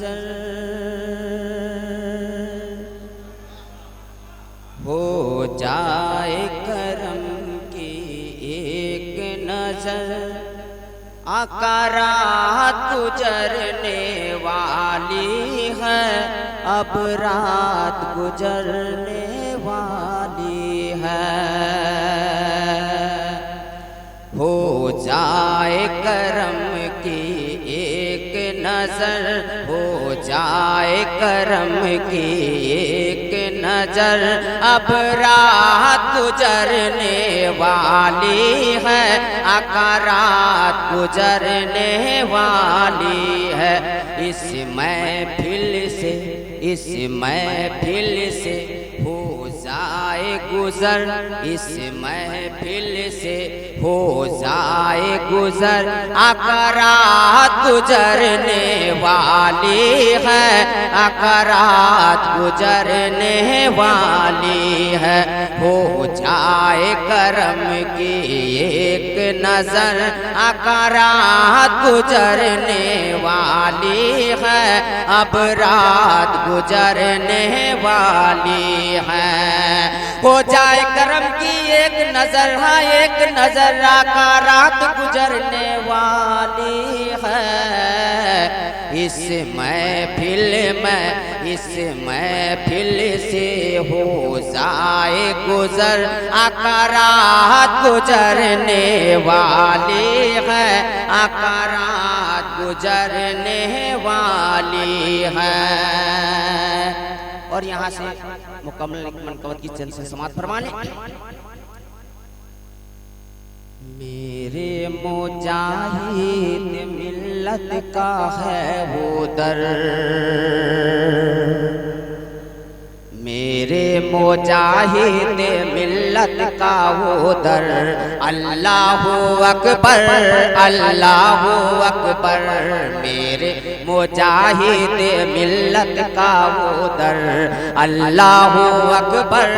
नजर हो जाए करम की एक नजर, आका रात गुजरने वाली है, अब रात गुजरने वाली है। हो जाए करम की एक नजर, हो जाए करम की एक नजर, अब रात गुजरने वाली है, आका रात गुजरने वाली है। इस महफिल से, इस महफिल से हो जाए गुजर, इस महफिल से हो जाए गुजर, आका रात गुजरने वाली है, आका रात गुजरने वाली है। हो जाए करम की एक नजर, आका रात गुजरने वाली है, अब रात गुजरने वाली है। हो जाए करम की एक नजर, हाँ एक नजर, आका रात गुजरने वाली है। इस महफिल में, इस महफिल से हो जाए गुजर, आका रात गुजरने वाली है, आका रात गुजरने वाली है। और यहाँ से मुकम्मल मनकबत की चंद से समाप्त फरमा लें। मेरे मुजाहिद मिल्लत का है वो दर, मेरे मुजाहिद मिल्लत का वो दर, अल्लाहु अकबर, अल्लाहु अकबर। मेरे मुजाहिद मिल्लत का वो दर, अल्लाहु अकबर,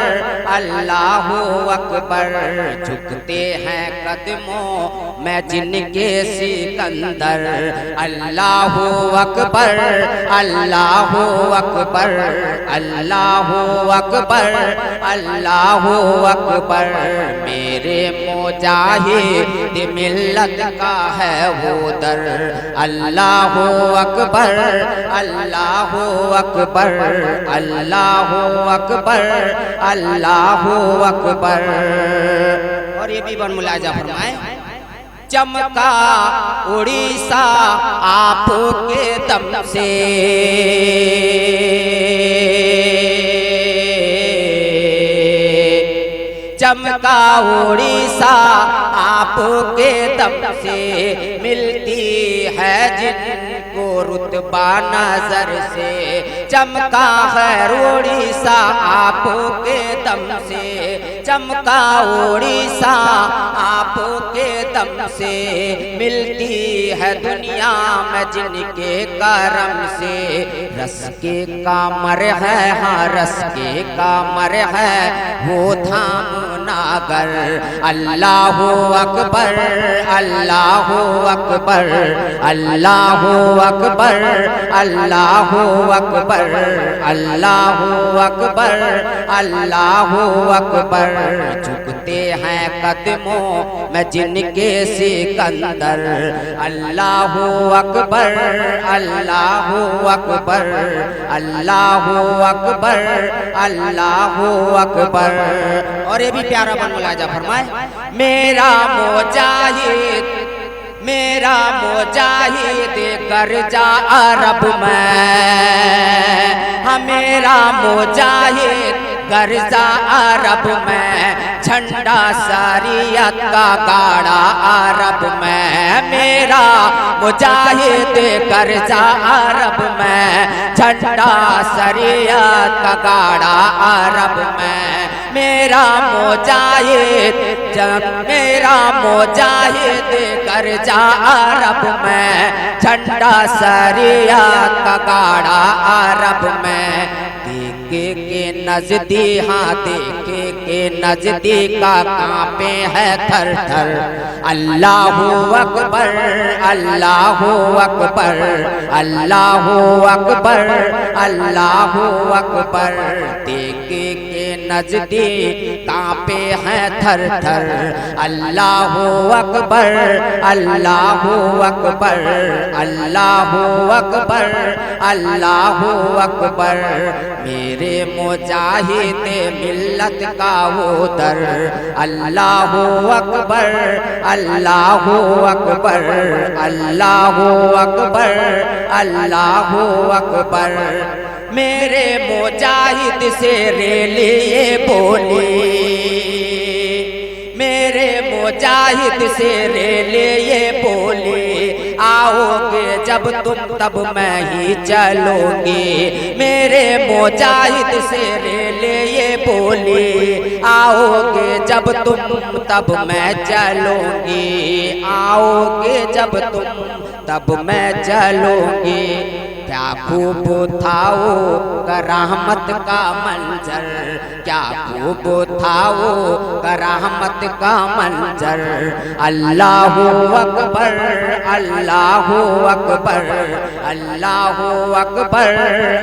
अल्लाहु अकबर। झुकते हैं कदमों में जिनके सिकंदर, अल्लाहु अकबर, अल्लाहु अकबर, अल्लाहु अकबर, अल्लाहु अकबर। मेरे मुजाहिद मिल्लत का है वो दर, अल्लाहु अकबर, अल्लाहु अकबर, अल्लाहु अकबर, अल्लाहु अकबर। और ये भी वन मुलाजा फरमाए, चमका उड़ीसा आपके दम से, चमका उड़ीसा आपके दम से, मिलती है जिनको रुतबा नजर से। चमका है उड़ीसा आपके दम से, चमका उड़ीसा आपके दम से, मिलती है दुनिया में जिनके करम से। रस के कामर है, हाँ रस के कामर है वो धाम नागर, अल्लाहु अकबर, अल्लाहु अकबर, अल्लाहु अकबर, अल्लाहु अकबर, अल्लाहु अकबर, अल्लाहु अकबर। झुकते हैं कदमों में जिनके सिकंदर, अल्लाहु अकबर, अल्लाहु अकबर, अल्लाहु अकबर, अल्लाहु अकबर। और ये भी प्यारा बन मुलाजा फरमाए, मेरा मुजाहिद, मेरा मुजाहिद कर्जा अरब में, हाँ मेरा मुजाहिद कर्जा अरब में, झंडा शरीयत का गाड़ा अरब में। मेरा मुजाहिद कर्जा अरब में, झंडा शरीयत का गाड़ा अरब में। मेरा मुजाहिद, मेरा मुजाहिद कर्जा अरब में, झंडा शरीयत का गाड़ा अरब में। के नजदी, हाँ देखे के नजदीक का कांपे है थर थर। अल्लाहु अकबर, अल्लाहु अकबर, अल्लाहु अकबर, अल्लाहु अकबर। देखे के नजदीक कांपे हैं थर थर। अल्लाहु अकबर, अल्लाहु अकबर, अल्लाहु अकबर, अल्लाहु अकबर। मेरे मुजाहिद मिल्लत का वो दर। अल्लाहु अकबर, अल्लाहु अकबर, अल्लाहु अकबर, अल्लाहु अकबर। मेरे मुजाहिद से रेलिए बोली, मेरे मुजाहिद से रेलिए बोली। आओगे जब तुम तब मैं ही चलूंगी। मेरे मुजाहिद से रेलिए बोली। आओगे जब तुम तब मैं चलूंगी। आओगे जब तुम तब मैं चलूंगी। क्या खूब था वो करामत का मंजर, क्या खूब था वो करामत का मंजर। अल्लाहु अकबर, अल्लाहु अकबर, अल्लाहु अकबर,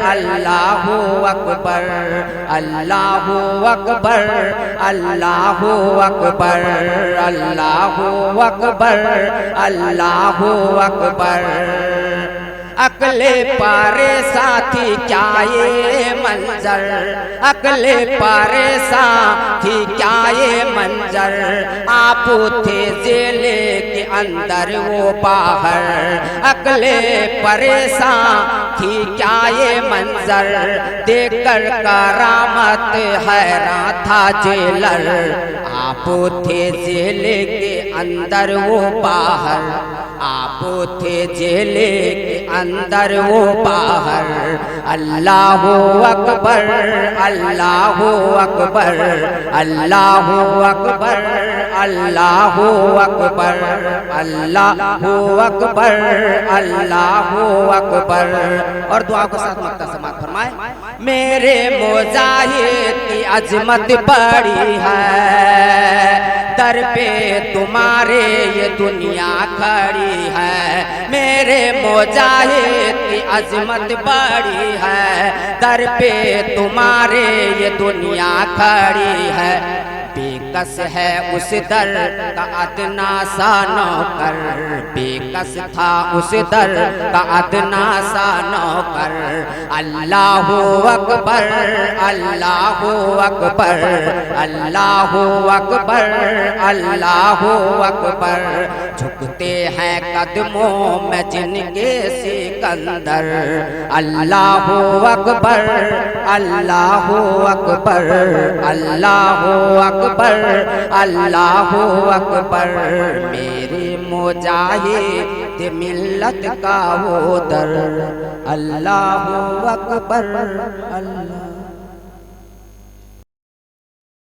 अल्लाहु अकबर, अल्लाहु अकबर, अल्लाहु अकबर, अल्लाहु अकबर, अल्लाहु अकबर। अकले पारे साथी क्या ये मंजर, अकले पारे साथी क्या ये मंजर। आप थे जेले के अंदर वो बाहर। अकले परेशान थी क्या ये मंजर। देखकर करामत हैरान था जेलर। आप थे जेले के अंदर वो बाहर। आप थे जेले के अंदर वो बाहर। अल्लाहु अकबर, अल्लाहु अकबर, अल्लाहु अकबर, अल्लाहु अकबर, अल्लाहु अकबर, अल्लाहु अकबर। और दुआ के साथ मक्ता समात फरमाए। मेरे मुजाहिद की अजमत बड़ी है। दर पे तुम्हारे ये दुनिया खड़ी है। मेरे मुजाहिद की अजमत बड़ी है। दर पे तुम्हारे ये दुनिया खड़ी है। बेकस है उस दर का अदना सा नौकर। बेकस था उस दर का अदना सा नौकर। अल्लाहु अकबर, अल्लाहु अकबर, अल्लाहु अकबर, अल्लाहु अकबर। झुकते हैं कदमों में जिनके सिकंदर। अल्लाहु अकबर, अल्लाहु अकबर, अल्लाहु अकबर, अल्लाहु अकबर। मेरे मुजाहिद मिल्लत का वो दर। अल्लाहु अकबर, अल्लाह।